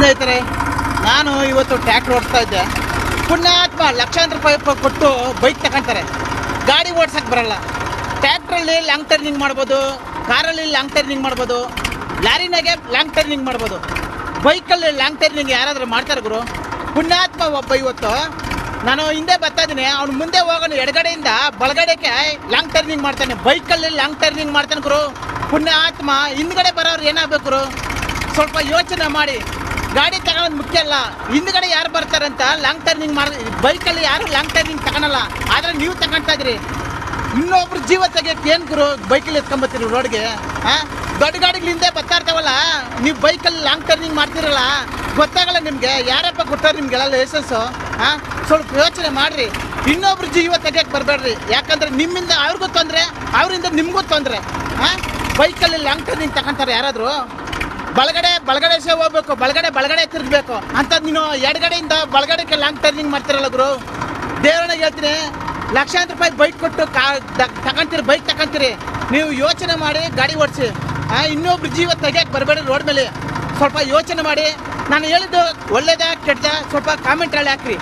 ಸ್ನೇಹಿತರೆ, ನಾನು ಇವತ್ತು ಟ್ರ್ಯಾಕ್ಟರ್ ಓಡಿಸ್ತಾ ಇದ್ದೆ. ಪುಣ್ಯಾತ್ಮ ಲಕ್ಷಾಂತರ ರೂಪಾಯಿ ಕೊಟ್ಟು ಬೈಕ್ ತಗೊಂತಾರೆ, ಗಾಡಿ ಓಡ್ಸಕ್ಕೆ ಬರಲ್ಲ. ಟ್ರ್ಯಾಕ್ಟ್ರಲ್ಲಿ ಲಾಂಗ್ ಟರ್ನಿಂಗ್ ಮಾಡ್ಬೋದು, ಕಾರಲ್ಲಿ ಲಾಂಗ್ ಟರ್ನಿಂಗ್ ಮಾಡ್ಬೋದು, ಲಾರಿನಾಗೆ ಲಾಂಗ್ ಟರ್ನಿಂಗ್ ಮಾಡ್ಬೋದು. ಬೈಕಲ್ಲಿ ಲಾಂಗ್ ಟರ್ನಿಂಗ್ ಯಾರಾದರೂ ಮಾಡ್ತಾರೆ ಗುರು? ಪುಣ್ಯಾತ್ಮ ಒಬ್ಬ ಇವತ್ತು ನಾನು ಹಿಂದೆ ಬರ್ತಾ ಇದ್ದೀನಿ, ಅವ್ನು ಮುಂದೆ ಹೋಗೋನು ಎಡಗಡೆಯಿಂದ ಬಲಗಡೆಗೆ ಲಾಂಗ್ ಟರ್ನಿಂಗ್ ಮಾಡ್ತಾನೆ, ಬೈಕಲ್ಲಿ ಲಾಂಗ್ ಟರ್ನಿಂಗ್ ಮಾಡ್ತಾನೆ ಗುರು. ಪುಣ್ಯಾತ್ಮ ಹಿಂದ್ಗಡೆ ಬರೋರು ಏನಾಗಬೇಕು ಗುರು? ಸ್ವಲ್ಪ ಯೋಚನೆ ಮಾಡಿ. ಗಾಡಿ ತಗೊಳ್ಳೋದು ಮುಖ್ಯ ಅಲ್ಲ, ಹಿಂದ್ಗಡೆ ಯಾರು ಬರ್ತಾರಂತ ಲಾಂಗ್ ಟರ್ನಿಂಗ್ ಮಾಡಿ. ಬೈಕಲ್ಲಿ ಯಾರು ಲಾಂಗ್ ಟರ್ನಿಂಗ್ ತಗೊಳಲ್ಲ, ಆದರೆ ನೀವು ತಗೊಳ್ತಾ ಇದ್ರಿ. ಇನ್ನೊಬ್ರು ಜೀವ ತೆಗಿಯಕ್ಕೆ ಏನು ಗುರು ಬೈಕಲ್ಲಿ ಎತ್ಕೊಂಬತ್ತೀರಿ ರೋಡ್ಗೆ? ದೊಡ್ಡ ಗಾಡಿಗಳ ಹಿಂದೆ ಬರ್ತಾ ಇರ್ತಾವಲ್ಲ, ನೀವು ಬೈಕಲ್ಲಿ ಲಾಂಗ್ ಟರ್ನಿಂಗ್ ಮಾಡ್ತಿರಲ್ಲ, ಗೊತ್ತಾಗಲ್ಲ ನಿಮಗೆ. ಯಾರಪ್ಪ ಕೊಟ್ಟಾರ ನಿಮಗೆಲ್ಲ ಲೈಸೆನ್ಸು? ಸ್ವಲ್ಪ ಯೋಚನೆ ಮಾಡಿರಿ. ಇನ್ನೊಬ್ರು ಜೀವ ತೆಗಿಯಕ್ಕೆ ಬರಬೇಡ್ರಿ, ಯಾಕಂದರೆ ನಿಮ್ಮಿಂದ ಅವ್ರಿಗೂ ತೊಂದರೆ, ಅವರಿಂದ ನಿಮಗೂ ತೊಂದರೆ. ಬೈಕಲ್ಲಿ ಲಾಂಗ್ ಟರ್ನಿಂಗ್ ತಗೊಂತಾರೆ ಯಾರಾದರೂ? ಬಲಗಡೆ ಸೇ ಹೋಗ್ಬೇಕು, ಬಲಗಡೆ ತಿರುಗಬೇಕು ಅಂತ ನೀನು ಎಡಗಡೆಯಿಂದ ಬಲಗಡೆಗೆ ಲಾಂಗ್ ಟರ್ನಿಂಗ್ ಮಾಡ್ತಿರಲ್ಲ ಗುರು. ದೇವರನ್ನ ಹೇಳ್ತೀನಿ, ಲಕ್ಷಾಂತರ ರೂಪಾಯಿ ಬೈಕ್ ಕೊಟ್ಟು ತಗೊಂತೀರಿ, ಬೈಕ್ ತಗೊಂತೀರಿ. ನೀವು ಯೋಚನೆ ಮಾಡಿ ಗಾಡಿ ಓಡಿಸಿ. ಇನ್ನೊಬ್ರು ಜೀವ ತೆಗಿಯಕ್ಕೆ ಬರಬೇಡಿ ರೋಡ್ ಮೇಲೆ. ಸ್ವಲ್ಪ ಯೋಚನೆ ಮಾಡಿ. ನಾನು ಹೇಳಿದ್ದು ಒಳ್ಳೇದ ಕೆಟ್ಟದ ಸ್ವಲ್ಪ ಕಾಮೆಂಟ್ ಹೇಳಿ ಹಾಕ್ರಿ.